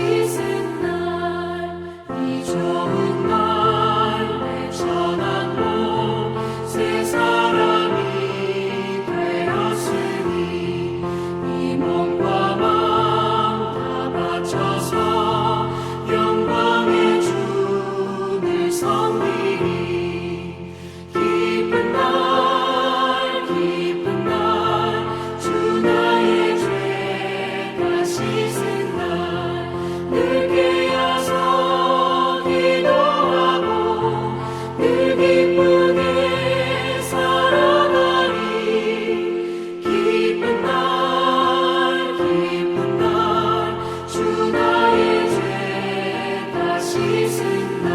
씻은 날, 이 좋은 날, 내 전한 몸, 새 사람이 되었으니 이 몸과 마음 다 바쳐서 영광의 주를 섬기리. 기쁜 날, 기쁜 날, 주 나의 죄 다 씻은 날, 늘 깨어서 기도하고 늘 기쁘게 살아가리. 기쁜 날, 기쁜 날, 주 나의 죄 다 씻은 날.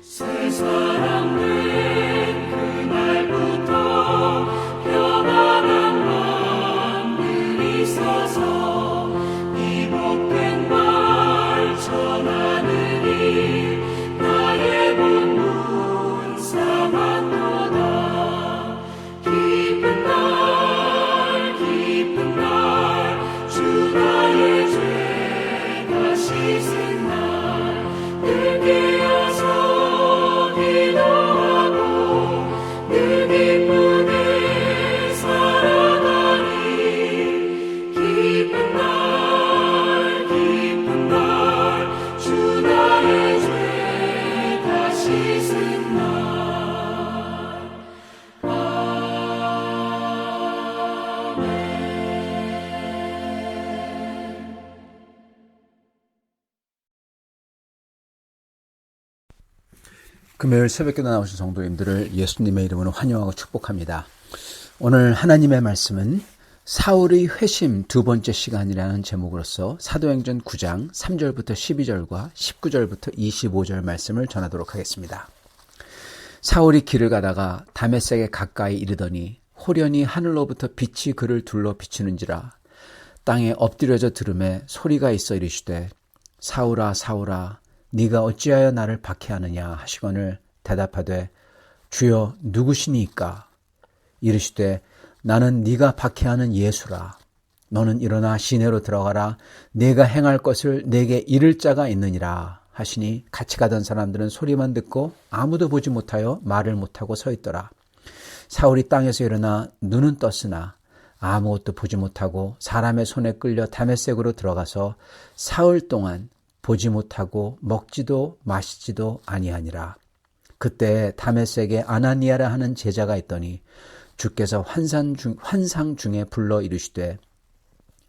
새 사람 된 그날부터 편안한 마음 늘 있어서 이 복된 말 전하는 일 나의 본분 삼았도다. 기쁜 날, 기쁜 날, 주 나의 죄 다 씻은 날, 늘 깨어서 기도하고 늘 기쁘게 살아가리. 기쁜 날, 기쁜 날, 주 나의 죄 다 씻은 날. 금요일 새벽에 나오신 성도님들을 예수님의 이름으로 환영하고 축복합니다. 오늘 하나님의 말씀은 사울의 회심 두 번째 시간이라는 제목으로서 사도행전 9장 3절부터 12절과 19절부터 25절 말씀을 전하도록 하겠습니다. 사울이 길을 가다가 다메섹에 가까이 이르더니 호련히 하늘로부터 빛이 그를 둘러 비추는지라. 땅에 엎드려져 들음에 소리가 있어 이르시되 사울아 사울아 네가 어찌하여 나를 박해하느냐 하시거늘 대답하되 주여 누구시니까? 이르시되 나는 네가 박해하는 예수라. 너는 일어나 시내로 들어가라. 네가 행할 것을 내게 이를 자가 있느니라 하시니 같이 가던 사람들은 소리만 듣고 아무도 보지 못하여 말을 못하고 서 있더라. 사울이 땅에서 일어나 눈은 떴으나 아무것도 보지 못하고 사람의 손에 끌려 다메섹으로 들어가서 사흘 동안 보지 못하고 먹지도 마시지도 아니하니라. 그때 다메섹에 아나니아라 하는 제자가 있더니 주께서 환상 중에 불러 이르시되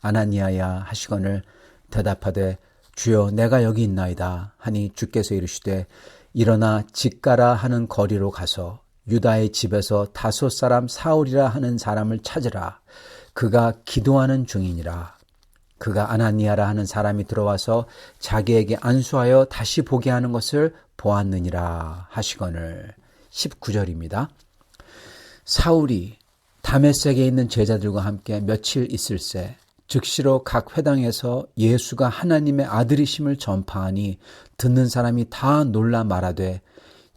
아나니아야 하시거늘 대답하되 주여 내가 여기 있나이다 하니 주께서 이르시되 일어나 직가라 하는 거리로 가서 유다의 집에서 다소 사람 사울이라 하는 사람을 찾으라. 그가 기도하는 중이니라. 그가 아나니아라 하는 사람이 들어와서 자기에게 안수하여 다시 보게 하는 것을 보았느니라 하시거늘. 19절입니다. 사울이 다메섹에 있는 제자들과 함께 며칠 있을새 즉시로 각 회당에서 예수가 하나님의 아들이심을 전파하니 듣는 사람이 다 놀라 말하되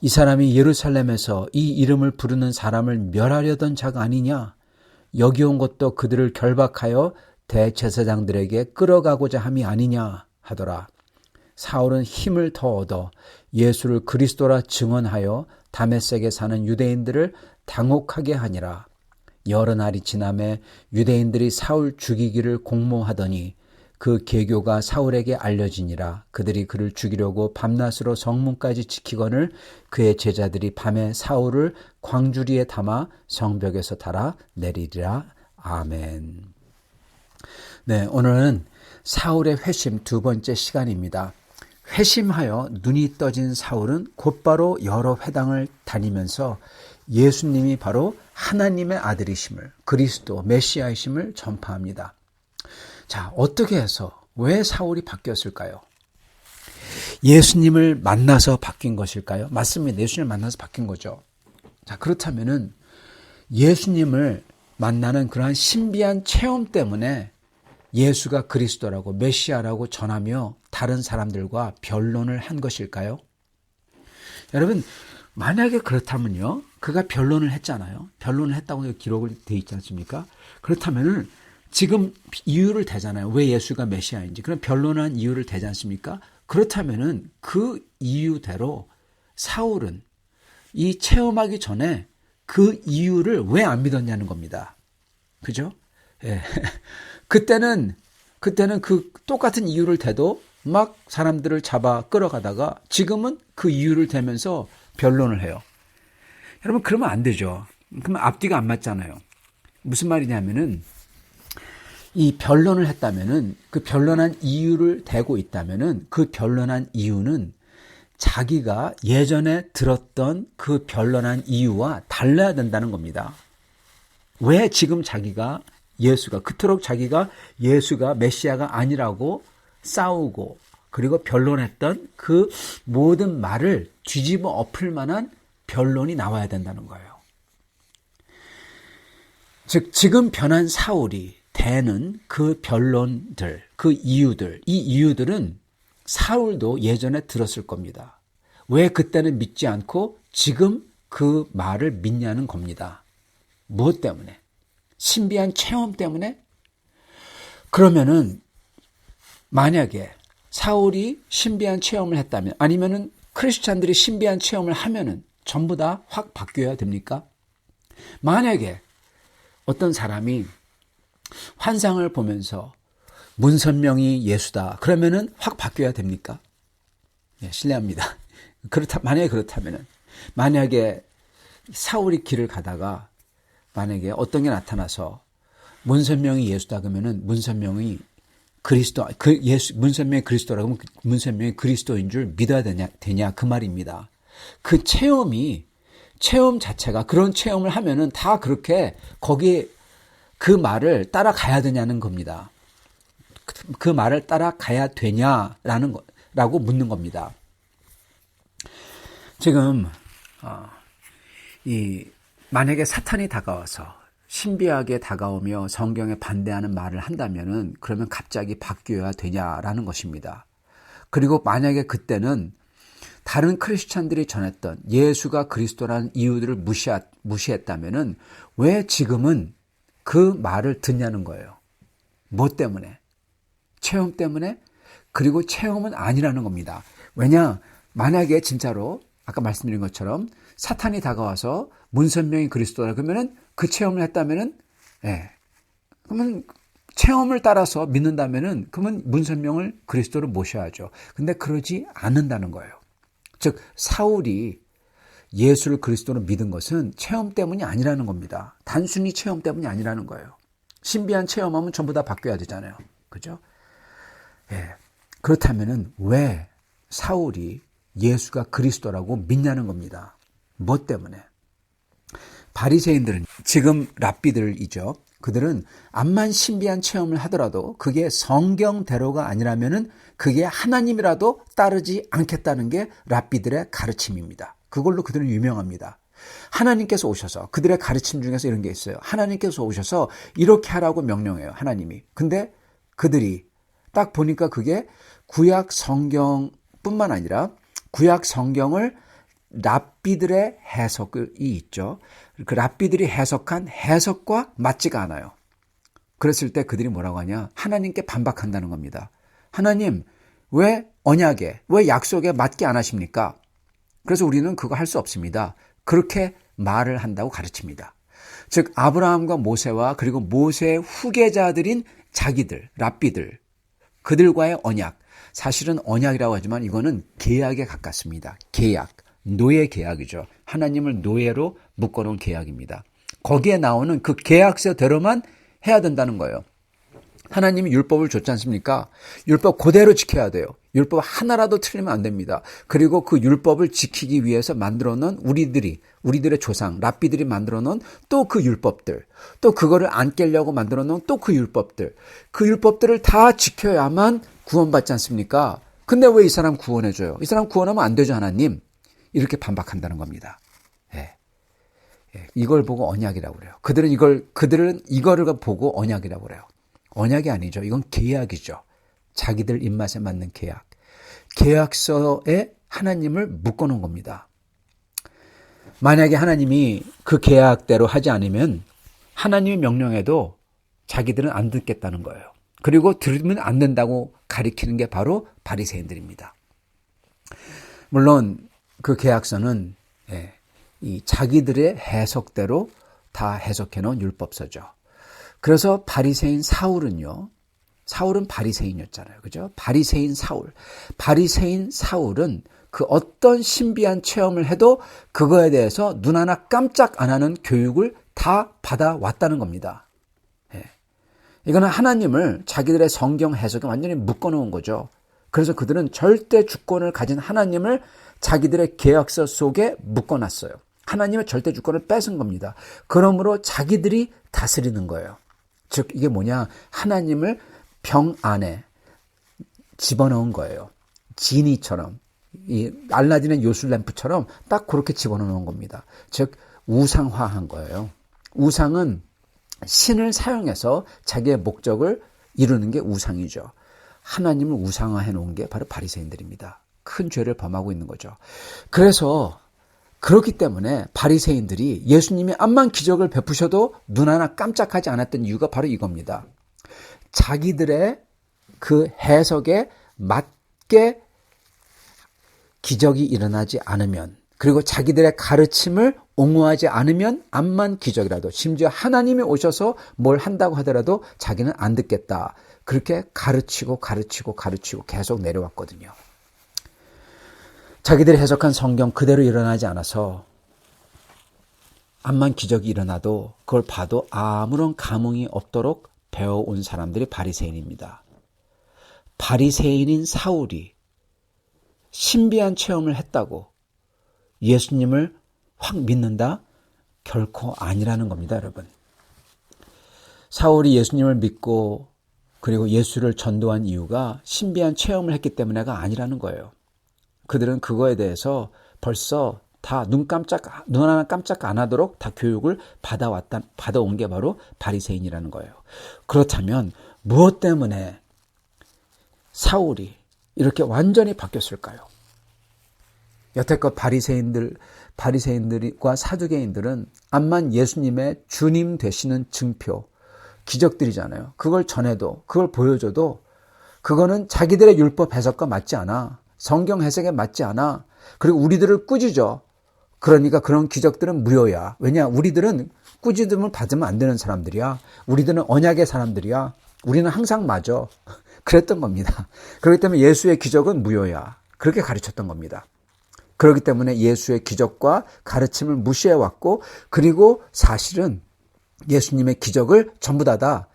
이 사람이 예루살렘에서 이 이름을 부르는 사람을 멸하려던 자가 아니냐? 여기 온 것도 그들을 결박하여 대제사장들에게 끌어가고자 함이 아니냐 하더라. 사울은 힘을 더 얻어 예수를 그리스도라 증언하여 다메섹에 사는 유대인들을 당혹하게 하니라. 여러 날이 지남에 유대인들이 사울 죽이기를 공모하더니 그 계교가 사울에게 알려지니라. 그들이 그를 죽이려고 밤낮으로 성문까지 지키거늘 그의 제자들이 밤에 사울을 광주리에 담아 성벽에서 달아 내리리라. 아멘. 네, 오늘은 사울의 회심 두 번째 시간입니다. 회심하여 눈이 떠진 사울은 곧바로 여러 회당을 다니면서 예수님이 바로 하나님의 아들이심을, 그리스도 메시아이심을 전파합니다. 자, 어떻게 해서 왜 사울이 바뀌었을까요? 예수님을 만나서 바뀐 것일까요? 맞습니다. 예수님을 만나서 바뀐 거죠. 자, 그렇다면은 예수님을 만나는 그러한 신비한 체험 때문에 예수가 그리스도라고 메시아라고 전하며 다른 사람들과 변론을 한 것일까요? 여러분, 만약에 그렇다면요. 그가 변론을 했잖아요. 변론을 했다고 기록을 돼 있지 않습니까? 그렇다면은 지금 이유를 대잖아요. 왜 예수가 메시아인지. 그럼 변론한 이유를 대지 않습니까? 그렇다면은 그 이유대로 사울은 이 체험하기 전에 그 이유를 왜 안 믿었냐는 겁니다. 그죠? 예. 그때는 그 똑같은 이유를 대도 막 사람들을 잡아 끌어가다가 지금은 그 이유를 대면서 변론을 해요. 여러분, 그러면 안 되죠. 그러면 앞뒤가 안 맞잖아요. 무슨 말이냐면은 이 변론을 했다면은 그 변론한 이유를 대고 있다면은 그 변론한 이유는 자기가 예전에 들었던 그 변론한 이유와 달라야 된다는 겁니다. 왜 지금 자기가 그토록 자기가 예수가 메시아가 아니라고 싸우고 그리고 변론했던 그 모든 말을 뒤집어 엎을 만한 변론이 나와야 된다는 거예요. 즉 지금 변한 사울이 대는 그 변론들, 그 이유들, 이 이유들은 사울도 예전에 들었을 겁니다. 왜 그때는 믿지 않고 지금 그 말을 믿냐는 겁니다. 무엇 때문에? 신비한 체험 때문에? 그러면은 만약에 사울이 신비한 체험을 했다면, 아니면은 크리스찬들이 신비한 체험을 하면은 전부 다 확 바뀌어야 됩니까? 만약에 어떤 사람이 환상을 보면서 문선명이 예수다. 그러면은 확 바뀌어야 됩니까? 네, 실례합니다. 만약에 그렇다면은, 만약에 사울이 길을 가다가 만약에 어떤 게 나타나서 문선명이 예수다 그러면은 문선명이 문선명이 그리스도라고 하면 문선명이 그리스도인 줄 믿어야 되냐 그 말입니다. 그 체험 자체가 그런 체험을 하면은 다 그렇게 거기에 그 말을 따라가야 되냐는 겁니다. 그 말을 따라가야 되냐라고 묻는 겁니다. 지금 만약에 사탄이 다가와서 신비하게 다가오며 성경에 반대하는 말을 한다면은 그러면 갑자기 바뀌어야 되냐라는 것입니다. 그리고 만약에 그때는 다른 크리스찬들이 전했던 예수가 그리스도라는 이유들을 무시했다면은 왜 지금은 그 말을 듣냐는 거예요. 뭐 때문에? 체험 때문에? 그리고 체험은 아니라는 겁니다. 왜냐? 만약에 진짜로 아까 말씀드린 것처럼 사탄이 다가와서 문선명이 그리스도라 그러면은 그 체험을 했다면은, 그러면 체험을 따라서 믿는다면은 그러면 문선명을 그리스도로 모셔야죠. 근데 그러지 않는다는 거예요. 즉 사울이 예수를 그리스도로 믿은 것은 체험 때문이 아니라는 겁니다. 단순히 체험 때문이 아니라는 거예요. 신비한 체험하면 전부 다 바뀌어야 되잖아요. 그죠? 그렇다면은 왜 사울이 예수가 그리스도라고 믿냐는 겁니다. 뭐 때문에? 바리새인들은 지금 랍비들이죠. 그들은 암만 신비한 체험을 하더라도 그게 성경대로가 아니라면은 그게 하나님이라도 따르지 않겠다는 게 랍비들의 가르침입니다. 그걸로 그들은 유명합니다. 하나님께서 오셔서 그들의 가르침 중에서 이런 게 있어요. 하나님께서 오셔서 이렇게 하라고 명령해요. 하나님이. 근데 그들이 딱 보니까 그게 구약 성경뿐만 아니라 구약 성경을 랍비들의 해석이 있죠. 그 랍비들이 해석한 해석과 맞지가 않아요. 그랬을 때 그들이 뭐라고 하냐? 하나님께 반박한다는 겁니다. 하나님, 왜 언약에, 왜 약속에 맞게 안 하십니까? 그래서 우리는 그거 할 수 없습니다. 그렇게 말을 한다고 가르칩니다. 즉 아브라함과 모세와 그리고 모세의 후계자들인 자기들, 랍비들, 그들과의 언약, 사실은 언약이라고 하지만 이거는 계약에 가깝습니다. 계약, 노예 계약이죠. 하나님을 노예로 묶어놓은 계약입니다. 거기에 나오는 그 계약서대로만 해야 된다는 거예요. 하나님이 율법을 줬지 않습니까? 율법 그대로 지켜야 돼요. 율법 하나라도 틀리면 안 됩니다. 그리고 그 율법을 지키기 위해서 만들어 놓은 우리들의 조상, 랍비들이 만들어 놓은 또 그 율법들, 또 그거를 안 깨려고 만들어 놓은 또 그 율법들을 다 지켜야만 구원받지 않습니까? 근데 왜 이 사람 구원해줘요? 이 사람 구원하면 안 되죠, 하나님? 이렇게 반박한다는 겁니다. 이걸 보고 언약이라고 그래요. 그들은 이거를 보고 언약이라고 그래요. 언약이 아니죠. 이건 계약이죠. 자기들 입맛에 맞는 계약. 계약서에 하나님을 묶어놓은 겁니다. 만약에 하나님이 그 계약대로 하지 않으면 하나님의 명령에도 자기들은 안 듣겠다는 거예요. 그리고 들으면 안 된다고 가리키는 게 바로 바리새인들입니다. 물론 그 계약서는 이 자기들의 해석대로 다 해석해 놓은 율법서죠. 그래서 바리새인 사울은 바리새인이었잖아요. 그죠? 바리새인 사울은 그 어떤 신비한 체험을 해도 그거에 대해서 눈 하나 깜짝 안 하는 교육을 다 받아왔다는 겁니다. 이거는 하나님을 자기들의 성경 해석에 완전히 묶어놓은 거죠. 그래서 그들은 절대 주권을 가진 하나님을 자기들의 계약서 속에 묶어놨어요. 하나님의 절대 주권을 뺏은 겁니다. 그러므로 자기들이 다스리는 거예요. 즉 이게 뭐냐, 하나님을 병 안에 집어넣은 거예요. 지니처럼, 이 알라딘의 요술램프처럼 딱 그렇게 집어넣은 겁니다. 즉 우상화한 거예요. 우상은 신을 사용해서 자기의 목적을 이루는 게 우상이죠. 하나님을 우상화해 놓은 게 바로 바리새인들입니다. 큰 죄를 범하고 있는 거죠. 그래서 그렇기 때문에 바리새인들이 예수님이 암만 기적을 베푸셔도 눈 하나 깜짝하지 않았던 이유가 바로 이겁니다. 자기들의 그 해석에 맞게 기적이 일어나지 않으면, 그리고 자기들의 가르침을 옹호하지 않으면 암만 기적이라도, 심지어 하나님이 오셔서 뭘 한다고 하더라도 자기는 안 듣겠다. 그렇게 가르치고 계속 내려왔거든요. 자기들이 해석한 성경 그대로 일어나지 않아서 암만 기적이 일어나도 그걸 봐도 아무런 감흥이 없도록 배워온 사람들이 바리새인입니다. 바리새인인 사울이 신비한 체험을 했다고 예수님을 확 믿는다? 결코 아니라는 겁니다, 여러분. 사울이 예수님을 믿고 그리고 예수를 전도한 이유가 신비한 체험을 했기 때문에가 아니라는 거예요. 그들은 그거에 대해서 벌써 다 눈 하나 깜짝 안 하도록 다 교육을 받아온 게 바로 바리새인이라는 거예요. 그렇다면 무엇 때문에 사울이 이렇게 완전히 바뀌었을까요? 여태껏 바리새인들과 사두개인들은 암만 예수님의 주님 되시는 증표, 기적들이잖아요. 그걸 전해도, 그걸 보여줘도 그거는 자기들의 율법 해석과 맞지 않아. 성경 해석에 맞지 않아. 그리고 우리들을 꾸짖어. 그러니까 그런 기적들은 무효야. 왜냐? 우리들은 꾸짖음을 받으면 안 되는 사람들이야. 우리들은 언약의 사람들이야. 우리는 항상 맞아. 그랬던 겁니다. 그렇기 때문에 예수의 기적은 무효야. 그렇게 가르쳤던 겁니다. 그렇기 때문에 예수의 기적과 가르침을 무시해왔고, 그리고 사실은 예수님의 기적을 전부 다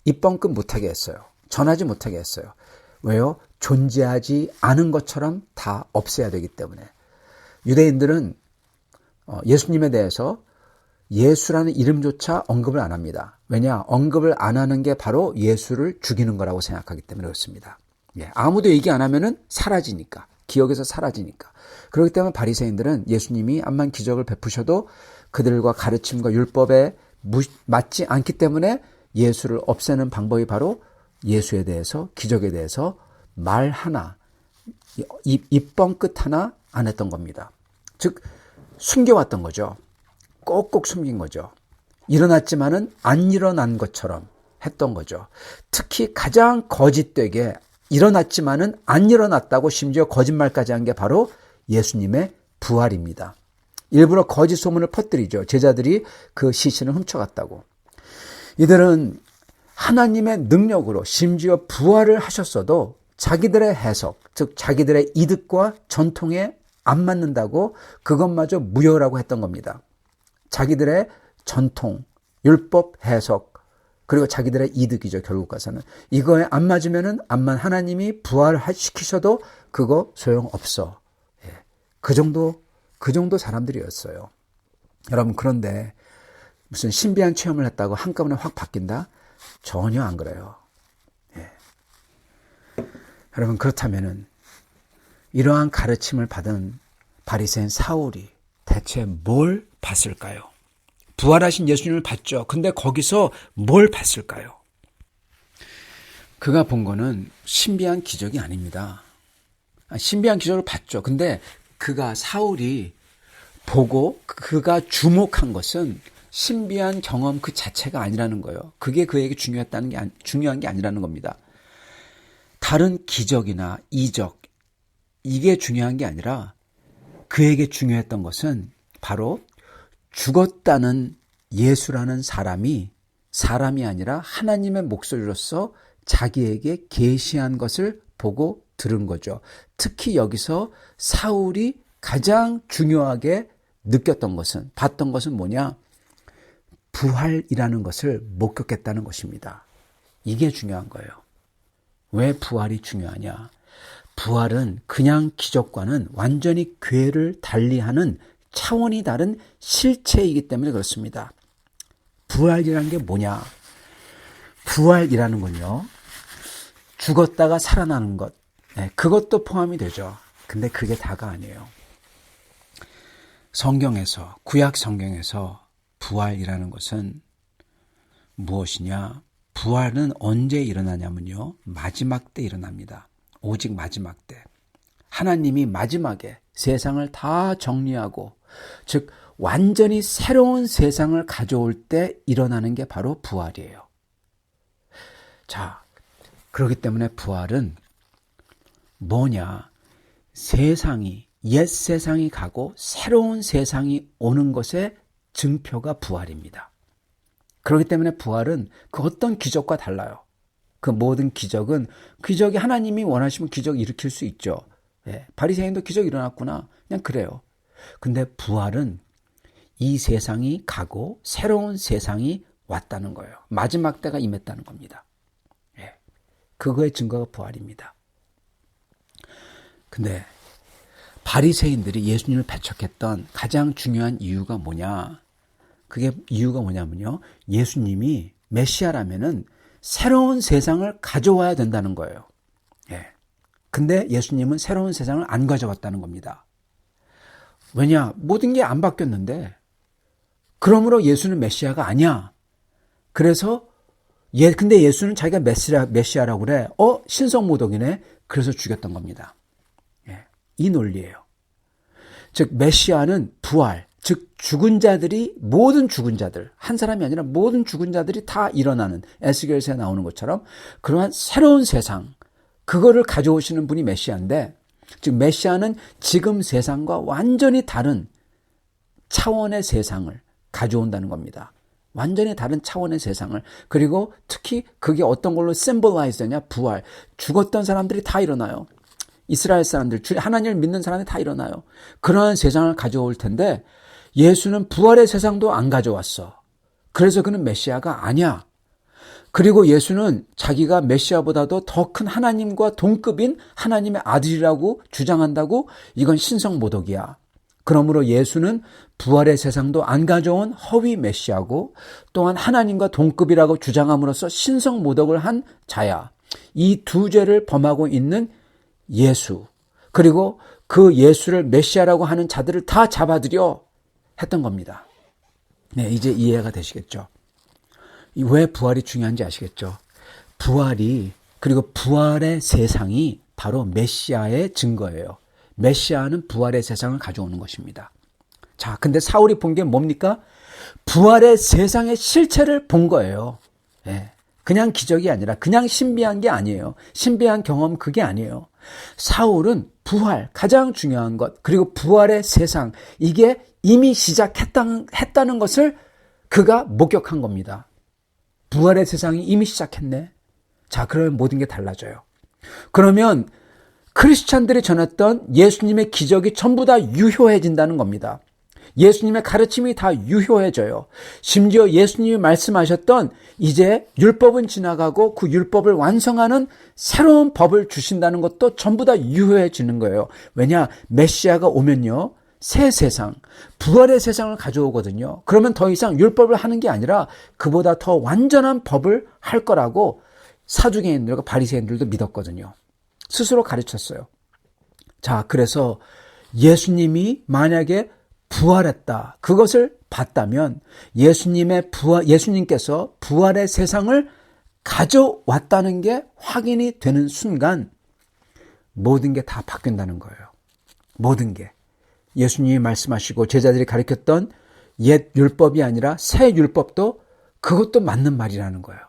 입번끝 못하게 했어요. 전하지 못하게 했어요. 왜요? 존재하지 않은 것처럼 다 없애야 되기 때문에. 유대인들은 예수님에 대해서 예수라는 이름조차 언급을 안 합니다. 왜냐? 언급을 안 하는 게 바로 예수를 죽이는 거라고 생각하기 때문에 그렇습니다. 아무도 얘기 안 하면은 사라지니까. 기억에서 사라지니까. 그렇기 때문에 바리새인들은 예수님이 암만 기적을 베푸셔도 그들과 가르침과 율법에 맞지 않기 때문에 예수를 없애는 방법이 바로 예수에 대해서, 기적에 대해서 말 하나, 입번끝 하나 안 했던 겁니다. 즉 숨겨왔던 거죠. 꼭꼭 숨긴 거죠. 일어났지만은 안 일어난 것처럼 했던 거죠. 특히 가장 거짓되게 일어났지만은 안 일어났다고 심지어 거짓말까지 한 게 바로 예수님의 부활입니다. 일부러 거짓 소문을 퍼뜨리죠. 제자들이 그 시신을 훔쳐갔다고. 이들은 하나님의 능력으로 심지어 부활을 하셨어도 자기들의 해석, 즉 자기들의 이득과 전통에 안 맞는다고 그것마저 무효라고 했던 겁니다. 자기들의 전통, 율법 해석, 그리고 자기들의 이득이죠. 결국 가서는. 이거에 안 맞으면은 암만 하나님이 부활시키셔도 그거 소용없어. 그 정도 사람들이었어요. 여러분, 그런데 무슨 신비한 체험을 했다고 한꺼번에 확 바뀐다? 전혀 안 그래요. 여러분, 그렇다면은 이러한 가르침을 받은 바리새인 사울이 대체 뭘 봤을까요? 부활하신 예수님을 봤죠. 근데 거기서 뭘 봤을까요? 그가 본 거는 신비한 기적이 아닙니다. 신비한 기적을 봤죠. 근데 사울이 보고 그가 주목한 것은 신비한 경험 그 자체가 아니라는 거예요. 그게 그에게 중요한 게 아니라는 겁니다. 다른 기적이나 이적, 이게 중요한 게 아니라 그에게 중요했던 것은 바로 죽었다는 예수라는 사람이 아니라 하나님의 목소리로서 자기에게 계시한 것을 보고 들은 거죠. 특히 여기서 사울이 가장 중요하게 느꼈던 것은, 봤던 것은 뭐냐? 부활이라는 것을 목격했다는 것입니다. 이게 중요한 거예요. 왜 부활이 중요하냐? 부활은 그냥 기적과는 완전히 궤를 달리하는 차원이 다른 실체이기 때문에 그렇습니다. 부활이라는 게 뭐냐? 부활이라는 건요, 죽었다가 살아나는 것, 그것도 포함이 되죠. 근데 그게 다가 아니에요. 성경에서, 구약 성경에서 부활이라는 것은 무엇이냐? 부활은 언제 일어나냐면요, 마지막 때 일어납니다. 오직 마지막 때. 하나님이 마지막에 세상을 다 정리하고, 즉 완전히 새로운 세상을 가져올 때 일어나는 게 바로 부활이에요. 자, 그렇기 때문에 부활은 뭐냐? 옛 세상이 가고 새로운 세상이 오는 것의 증표가 부활입니다. 그렇기 때문에 부활은 그 어떤 기적과 달라요. 그 모든 기적이 하나님이 원하시면 기적 일으킬 수 있죠. 바리새인도 기적 일어났구나. 그냥 그래요. 근데 부활은 이 세상이 가고 새로운 세상이 왔다는 거예요. 마지막 때가 임했다는 겁니다. 그거의 증거가 부활입니다. 근데 바리새인들이 예수님을 배척했던 가장 중요한 이유가 뭐냐? 그게 이유가 뭐냐면요, 예수님이 메시아라면은 새로운 세상을 가져와야 된다는 거예요. 근데 예수님은 새로운 세상을 안 가져왔다는 겁니다. 왜냐? 모든 게 안 바뀌었는데, 그러므로 예수는 메시아가 아니야. 그래서 근데 예수는 자기가 메시아라고 그래. 신성모독이네. 그래서 죽였던 겁니다. 이 논리예요. 즉 메시아는 부활, 즉 모든 죽은 자들, 한 사람이 아니라 모든 죽은 자들이 다 일어나는, 에스겔서에 나오는 것처럼 그러한 새로운 세상, 그거를 가져오시는 분이 메시아인데, 즉 메시아는 지금 세상과 완전히 다른 차원의 세상을 가져온다는 겁니다. 완전히 다른 차원의 세상을. 그리고 특히 그게 어떤 걸로 symbolize 되냐? 부활. 죽었던 사람들이 다 일어나요. 이스라엘 사람들, 하나님을 믿는 사람이 다 일어나요. 그러한 세상을 가져올 텐데 예수는 부활의 세상도 안 가져왔어. 그래서 그는 메시아가 아니야. 그리고 예수는 자기가 메시아보다도 더 큰 하나님과 동급인 하나님의 아들이라고 주장한다고? 이건 신성모독이야. 그러므로 예수는 부활의 세상도 안 가져온 허위 메시아고, 또한 하나님과 동급이라고 주장함으로써 신성모독을 한 자야. 이 두 죄를 범하고 있는 예수, 그리고 그 예수를 메시아라고 하는 자들을 다 잡아들여 했던 겁니다. 이제 이해가 되시겠죠? 왜 부활이 중요한지 아시겠죠? 그리고 부활의 세상이 바로 메시아의 증거예요. 메시아는 부활의 세상을 가져오는 것입니다. 자, 근데 사울이 본 게 뭡니까? 부활의 세상의 실체를 본 거예요. 그냥 기적이 아니라, 그냥 신비한 게 아니에요. 신비한 경험 그게 아니에요. 사울은 부활, 가장 중요한 것, 그리고 부활의 세상, 이게 이미 시작했다는 것을 그가 목격한 겁니다. 부활의 세상이 이미 시작했네. 자, 그러면 모든 게 달라져요. 그러면 크리스찬들이 전했던 예수님의 기적이 전부 다 유효해진다는 겁니다. 예수님의 가르침이 다 유효해져요. 심지어 예수님이 말씀하셨던 이제 율법은 지나가고 그 율법을 완성하는 새로운 법을 주신다는 것도 전부 다 유효해지는 거예요. 왜냐? 메시아가 오면요, 새 세상, 부활의 세상을 가져오거든요. 그러면 더 이상 율법을 하는 게 아니라 그보다 더 완전한 법을 할 거라고 사두개인들과 바리새인들도 믿었거든요. 스스로 가르쳤어요. 자, 그래서 예수님이 만약에 부활했다, 그것을 봤다면 예수님께서 부활의 세상을 가져왔다는 게 확인이 되는 순간 모든 게 다 바뀐다는 거예요. 모든 게. 예수님이 말씀하시고 제자들이 가르쳤던 옛 율법이 아니라 새 율법도 그것도 맞는 말이라는 거예요.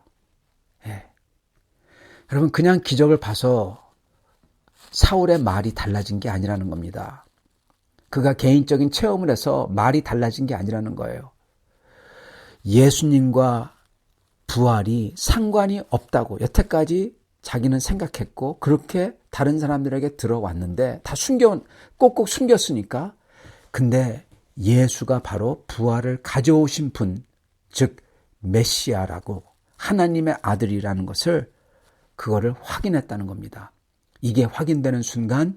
예. 여러분, 그냥 기적을 봐서 사울의 말이 달라진 게 아니라는 겁니다. 그가 개인적인 체험을 해서 말이 달라진 게 아니라는 거예요. 예수님과 부활이 상관이 없다고 여태까지 자기는 생각했고 그렇게 다른 사람들에게 들어왔는데 다 꼭꼭 숨겼으니까. 근데 예수가 바로 부활을 가져오신 분, 즉 메시아라고 하나님의 아들이라는 것을 그거를 확인했다는 겁니다. 이게 확인되는 순간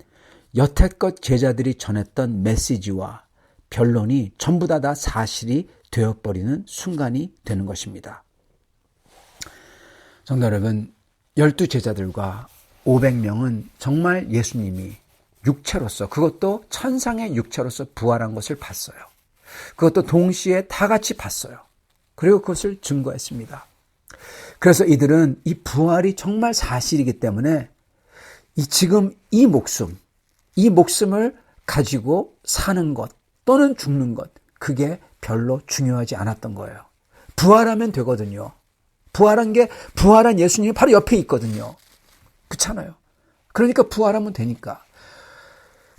여태껏 제자들이 전했던 메시지와 변론이 전부 다 사실이 되어버리는 순간이 되는 것입니다. 성도 여러분, 12제자들과 500명은 정말 예수님이 육체로서, 그것도 천상의 육체로서 부활한 것을 봤어요. 그것도 동시에 다 같이 봤어요. 그리고 그것을 증거했습니다. 그래서 이들은 이 부활이 정말 사실이기 때문에 지금 이 목숨을 가지고 사는 것 또는 죽는 것, 그게 별로 중요하지 않았던 거예요. 부활하면 되거든요. 부활한 예수님이 바로 옆에 있거든요. 그렇잖아요. 그러니까 부활하면 되니까.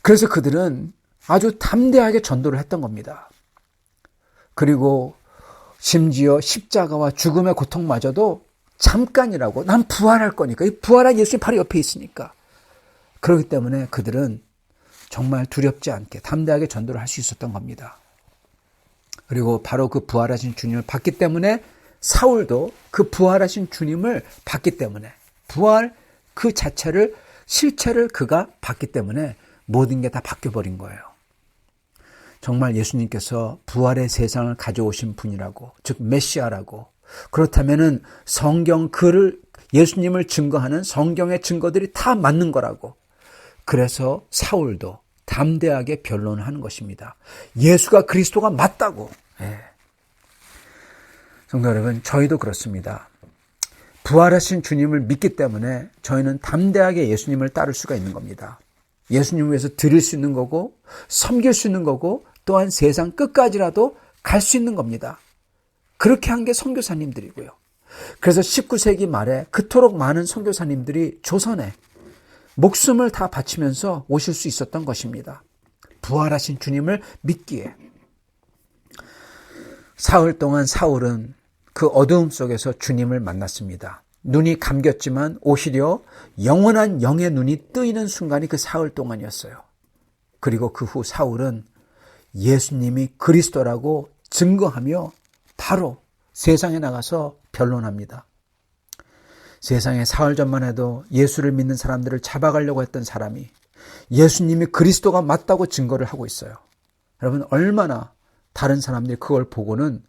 그래서 그들은 아주 담대하게 전도를 했던 겁니다. 그리고 심지어 십자가와 죽음의 고통마저도 잠깐이라고, 난 부활할 거니까, 이 부활한 예수님이 바로 옆에 있으니까. 그렇기 때문에 그들은 정말 두렵지 않게 담대하게 전도를 할 수 있었던 겁니다. 그리고 바로 그 부활하신 주님을 봤기 때문에 사울도 그 부활하신 주님을 봤기 때문에, 부활 그 자체를, 실체를 그가 봤기 때문에 모든 게 다 바뀌어버린 거예요. 정말 예수님께서 부활의 세상을 가져오신 분이라고, 즉 메시아라고, 그렇다면은 예수님을 증거하는 성경의 증거들이 다 맞는 거라고. 그래서 사울도 담대하게 변론을 하는 것입니다. 예수가 그리스도가 맞다고. 성도 여러분, 저희도 그렇습니다. 부활하신 주님을 믿기 때문에 저희는 담대하게 예수님을 따를 수가 있는 겁니다. 예수님을 위해서 드릴 수 있는 거고, 섬길 수 있는 거고, 또한 세상 끝까지라도 갈 수 있는 겁니다. 그렇게 한 게 선교사님들이고요. 그래서 19세기 말에 그토록 많은 선교사님들이 조선에 목숨을 다 바치면서 오실 수 있었던 것입니다. 부활하신 주님을 믿기에. 사흘 동안 사울은 그 어두움 속에서 주님을 만났습니다. 눈이 감겼지만 오히려 영원한 영의 눈이 뜨이는 순간이 그 사흘 동안이었어요. 그리고 그 후 사울은 예수님이 그리스도라고 증거하며 바로 세상에 나가서 변론합니다. 세상에 사흘 전만 해도 예수를 믿는 사람들을 잡아가려고 했던 사람이 예수님이 그리스도가 맞다고 증거를 하고 있어요. 여러분, 얼마나 다른 사람들이 그걸 보고는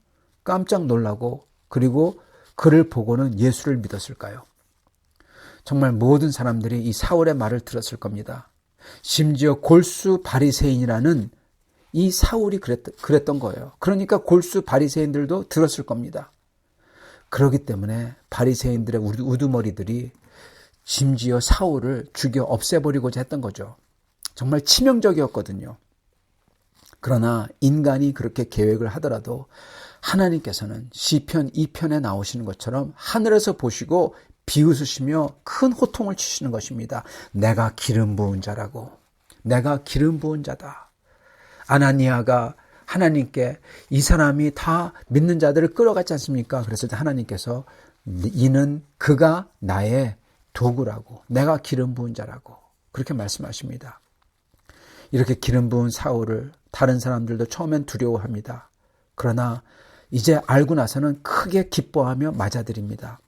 깜짝 놀라고, 그리고 그를 보고는 예수를 믿었을까요? 정말 모든 사람들이 이 사울의 말을 들었을 겁니다. 심지어 골수 바리새인이라는 이 사울이 그랬던 거예요. 그러니까 골수 바리새인들도 들었을 겁니다. 그렇기 때문에 바리새인들의 우두머리들이 심지어 사울을 죽여 없애버리고자 했던 거죠. 정말 치명적이었거든요. 그러나 인간이 그렇게 계획을 하더라도 하나님께서는 시편 2편에 나오시는 것처럼 하늘에서 보시고 비웃으시며 큰 호통을 치시는 것입니다. 내가 기름 부은 자라고. 내가 기름 부은 자다. 아나니아가 하나님께 이 사람이 다 믿는 자들을 끌어갔지 않습니까? 그래서 하나님께서 이는 그가 나의 도구라고, 내가 기름 부은 자라고 그렇게 말씀하십니다. 이렇게 기름 부은 사울을 다른 사람들도 처음엔 두려워합니다. 그러나 이제 알고 나서는 크게 기뻐하며 맞아들입니다.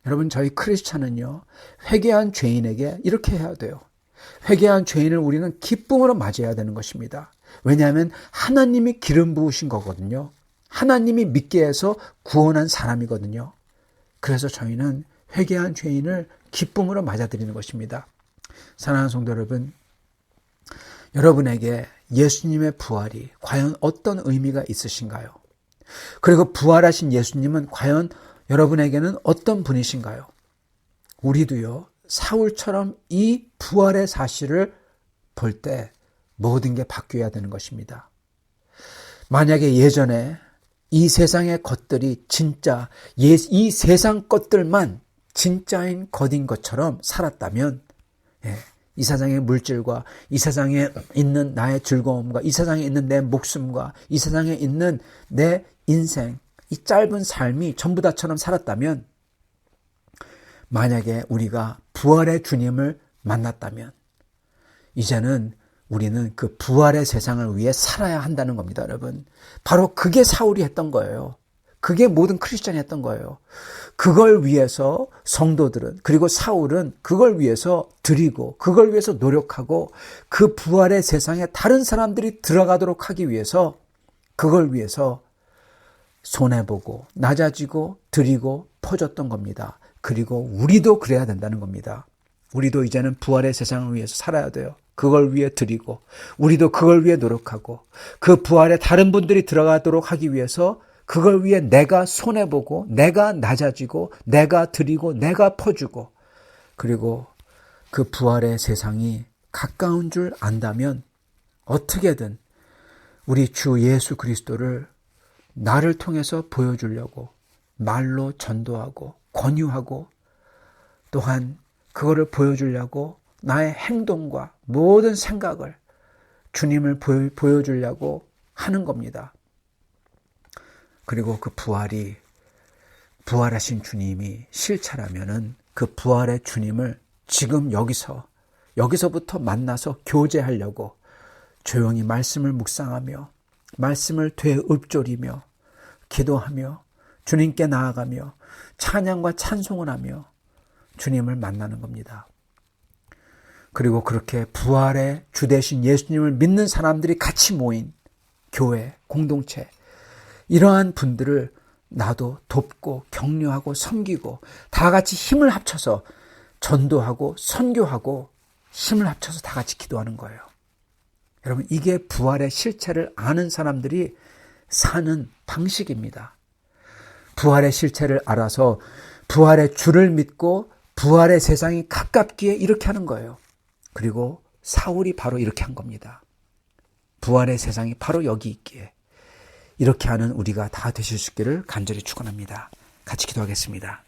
여러분, 저희 크리스찬은요, 회개한 죄인에게 이렇게 해야 돼요. 회개한 죄인을 우리는 기쁨으로 맞아야 되는 것입니다. 왜냐하면 하나님이 기름 부으신 거거든요. 하나님이 믿게 해서 구원한 사람이거든요. 그래서 저희는 회개한 죄인을 기쁨으로 맞아들이는 것입니다. 사랑하는 성도 여러분, 여러분에게 예수님의 부활이 과연 어떤 의미가 있으신가요? 그리고 부활하신 예수님은 과연 여러분에게는 어떤 분이신가요? 우리도요, 사울처럼 이 부활의 사실을 볼 때 모든 게 바뀌어야 되는 것입니다. 만약에 예전에 이 세상의 것들이 진짜, 이 세상 것들만 진짜인 것인 것처럼 살았다면, 이 세상의 물질과 이 세상에 있는 나의 즐거움과 이 세상에 있는 내 목숨과 이 세상에 있는 내 인생, 이 짧은 삶이 전부 다처럼 살았다면, 만약에 우리가 부활의 주님을 만났다면 이제는 우리는 그 부활의 세상을 위해 살아야 한다는 겁니다, 여러분. 바로 그게 사울이 했던 거예요. 그게 모든 크리스천이 했던 거예요. 그걸 위해서 성도들은, 그리고 사울은 그걸 위해서 드리고 그걸 위해서 노력하고 그 부활의 세상에 다른 사람들이 들어가도록 하기 위해서 그걸 위해서 손해보고 낮아지고 드리고 퍼줬던 겁니다. 그리고 우리도 그래야 된다는 겁니다. 우리도 이제는 부활의 세상을 위해서 살아야 돼요. 그걸 위해 드리고 우리도 그걸 위해 노력하고 그 부활에 다른 분들이 들어가도록 하기 위해서 그걸 위해 내가 손해보고 내가 낮아지고 내가 드리고 내가 퍼주고 그리고 그 부활의 세상이 가까운 줄 안다면 어떻게든 우리 주 예수 그리스도를 나를 통해서 보여주려고 말로 전도하고 권유하고 또한 그거를 보여주려고 나의 행동과 모든 생각을 주님을 보여주려고 하는 겁니다. 그리고 그 부활하신 주님이 실체라면은 그 부활의 주님을 지금 여기서부터 만나서 교제하려고 조용히 말씀을 묵상하며 말씀을 되읊조리며 기도하며 주님께 나아가며 찬양과 찬송을 하며 주님을 만나는 겁니다. 그리고 그렇게 부활의 주 되신 예수님을 믿는 사람들이 같이 모인 교회, 공동체, 이러한 분들을 나도 돕고 격려하고 섬기고 다 같이 힘을 합쳐서 전도하고 선교하고 힘을 합쳐서 다 같이 기도하는 거예요. 여러분, 이게 부활의 실체를 아는 사람들이 사는 방식입니다. 부활의 실체를 알아서 부활의 주를 믿고 부활의 세상이 가깝기에 이렇게 하는 거예요. 그리고 사울이 바로 이렇게 한 겁니다. 부활의 세상이 바로 여기 있기에 이렇게 하는 우리가 다 되실 수 있기를 간절히 축원합니다. 같이 기도하겠습니다.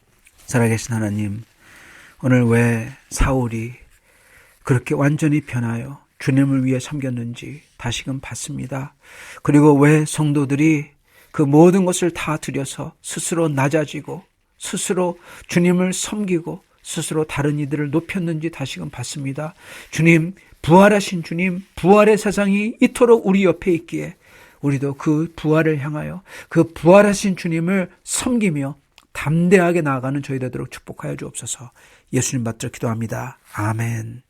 살아계신 하나님, 오늘 왜 사울이 그렇게 완전히 변하여 주님을 위해 섬겼는지 다시금 봤습니다. 그리고 왜 성도들이 그 모든 것을 다 들여서 스스로 낮아지고 스스로 주님을 섬기고 스스로 다른 이들을 높였는지 다시금 봤습니다. 주님, 부활하신 주님, 부활의 세상이 이토록 우리 옆에 있기에 우리도 그 부활을 향하여 그 부활하신 주님을 섬기며 담대하게 나아가는 저희 되도록 축복하여 주옵소서. 예수님 받들어 기도합니다. 아멘.